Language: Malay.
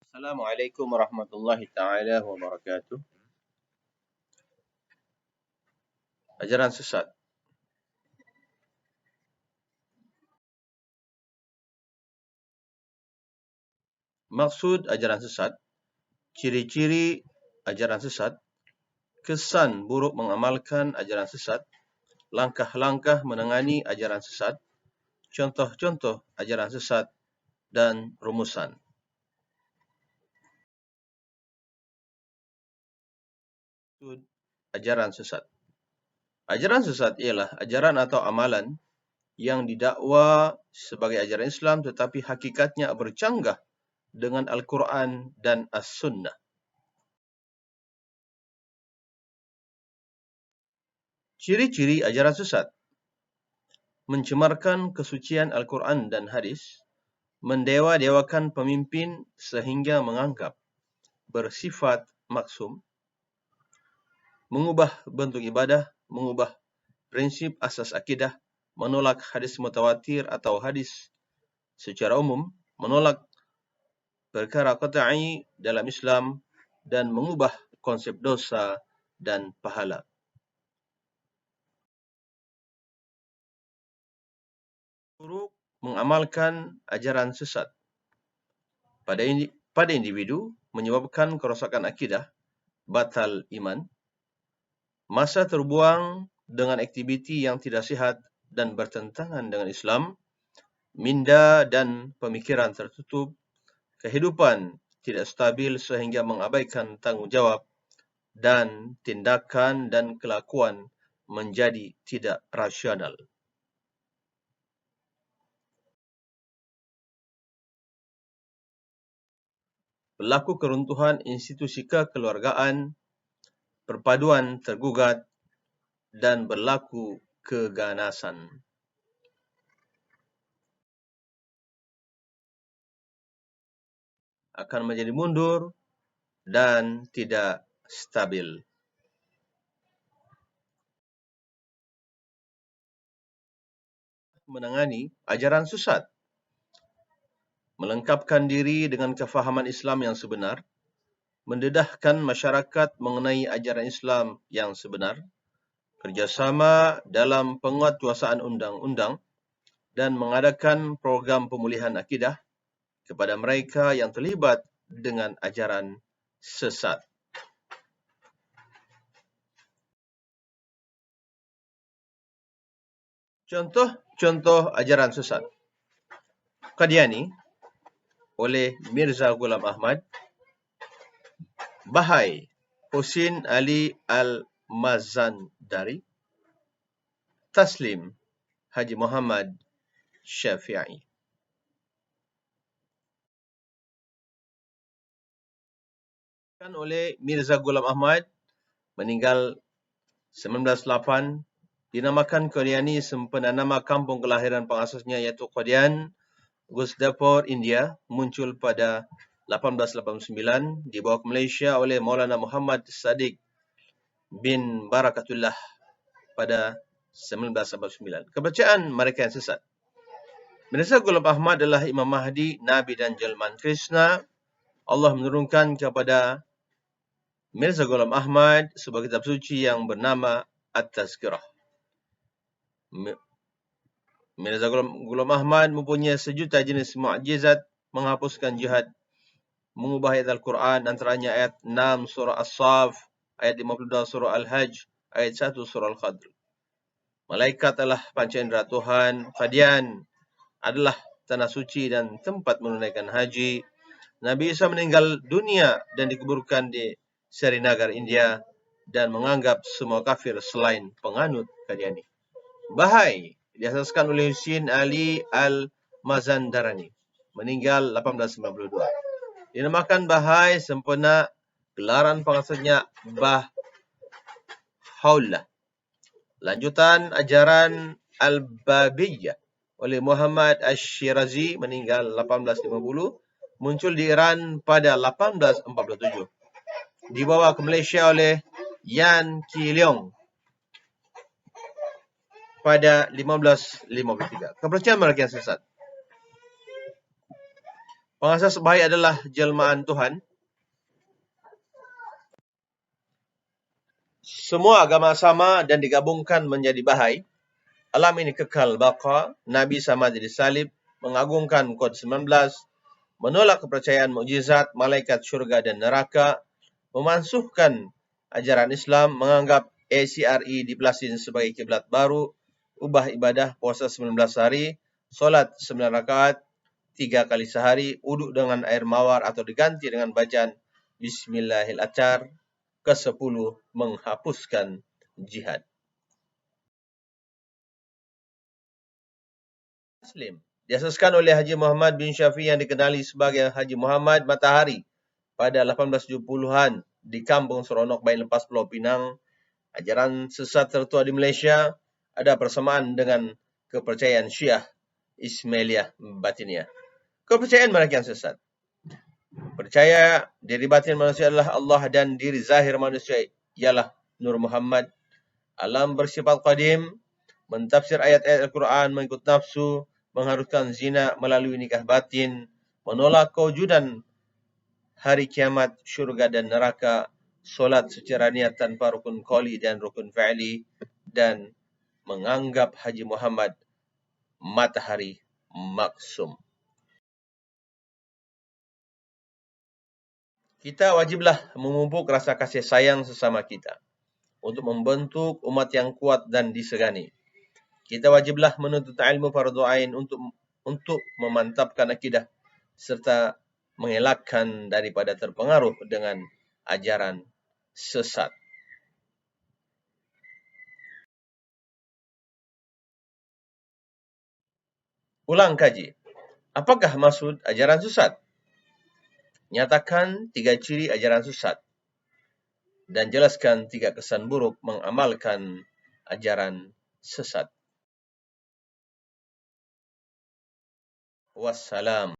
Assalamualaikum warahmatullahi taala wabarakatuh. Ajaran sesat. Maksud ajaran sesat, ciri-ciri ajaran sesat, kesan buruk mengamalkan ajaran sesat, langkah-langkah menangani ajaran sesat, contoh-contoh ajaran sesat, dan rumusan. Maksud ajaran sesat. Ajaran sesat ialah ajaran atau amalan yang didakwa sebagai ajaran Islam tetapi hakikatnya bercanggah dengan Al-Quran dan As-Sunnah. Ciri-ciri ajaran sesat: mencemarkan kesucian Al-Quran dan hadis, mendewa-dewakan pemimpin sehingga menganggap bersifat maksum, mengubah bentuk ibadah, mengubah prinsip asas akidah, menolak hadis mutawatir atau hadis secara umum, menolak perkara qat'i dalam Islam, dan mengubah konsep dosa dan pahala. Buruk mengamalkan ajaran sesat pada individu menyebabkan kerosakan akidah, batal iman, masa terbuang dengan aktiviti yang tidak sihat dan bertentangan dengan Islam, minda dan pemikiran tertutup, kehidupan tidak stabil sehingga mengabaikan tanggungjawab, dan tindakan dan kelakuan menjadi tidak rasional. Berlaku keruntuhan institusi kekeluargaan, perpaduan tergugat, dan berlaku keganasan. Akan menjadi mundur dan tidak stabil. Menangani ajaran sesat: melengkapkan diri dengan kefahaman Islam yang sebenar, mendedahkan masyarakat mengenai ajaran Islam yang sebenar, kerjasama dalam penguatkuasaan undang-undang, dan mengadakan program pemulihan akidah kepada mereka yang terlibat dengan ajaran sesat. Contoh-contoh ajaran sesat: Qadiani oleh Mirza Ghulam Ahmad, Bahai Husin Ali Al-Mazandari, Taslim Haji Muhammad Syafi'i. Oleh Mirza Ghulam Ahmad, meninggal 1908, dinamakan Qadiani sempena nama kampung kelahiran pengasasnya iaitu Qadian, Ghuzdapur, India, muncul pada 1889, dibawa ke Malaysia oleh Maulana Muhammad Sadiq bin Barakatullah pada 1989. Kepercayaan mereka yang sesat: Mirza Ghulam Ahmad adalah Imam Mahdi, Nabi dan Jelman Krishna. Allah menurunkan kepada Mirza Ghulam Ahmad sebuah kitab suci yang bernama At-Tazkirah. Mirza Ghulam Ahmad mempunyai sejuta jenis mukjizat, menghapuskan jihad, mengubah ayat Al-Quran, antaranya ayat 6 surah As-Saf, ayat 52 surah Al-Hajj, ayat 1 surah Al-Qadr. Malaikat adalah panca indera Tuhan. Qadian adalah tanah suci dan tempat menunaikan haji. Nabi Isa meninggal dunia dan dikuburkan di Srinagar, India, dan menganggap semua kafir selain penganut Qadiani. Bahai diasaskan oleh Husin Ali Al-Mazandarani, meninggal 1892. Dinamakan Bahai sempena gelaran pengasasnya Bahaullah. Lanjutan ajaran Al-Babiyyah oleh Muhammad Ash-Shirazi, meninggal 1850, muncul di Iran pada 1847. Dibawa ke Malaysia oleh Yan Ki Leong pada 1553. Kepercayaan mereka yang sesat: Pengasas baik adalah jelmaan Tuhan. Semua agama sama dan digabungkan menjadi bahai. Alam ini kekal baqa, Nabi sama jadi salib, mengagungkan kod 19, menolak kepercayaan mukjizat, malaikat syurga dan neraka, memansuhkan ajaran Islam, menganggap ACRE di Palestin sebagai kiblat baru, ubah ibadah puasa 19 hari, solat 9 rakaat, 3 kali sehari, uduk dengan air mawar atau diganti dengan bacaan Bismillahirrahmanirrahim. Ke-10, menghapuskan jihad. Muslim diasaskan oleh Haji Muhammad bin Syafi'i yang dikenali sebagai Haji Muhammad Matahari pada 1870-an di Kampung Seronok Bain Lepas Pulau Pinang. Ajaran sesat tertua di Malaysia ada persamaan dengan kepercayaan Syiah Ismailiyah Batiniyah. Kepercayaan mereka yang sesat. Percaya diri batin manusia adalah Allah dan diri zahir manusia ialah Nur Muhammad. Alam bersifat qadim, mentafsir ayat-ayat Al-Quran mengikut nafsu, mengharuskan zina melalui nikah batin, menolak kewujudan hari kiamat, syurga dan neraka, solat secara niat tanpa rukun qauli dan rukun fa'li, dan menganggap Haji Muhammad matahari maksum. Kita wajiblah memupuk rasa kasih sayang sesama kita untuk membentuk umat yang kuat dan disegani. Kita wajiblah menuntut ilmu fardu ain untuk memantapkan akidah serta mengelakkan daripada terpengaruh dengan ajaran sesat. Ulang kaji. Apakah maksud ajaran sesat? Nyatakan 3 ciri ajaran sesat dan jelaskan 3 kesan buruk mengamalkan ajaran sesat. Wassalam.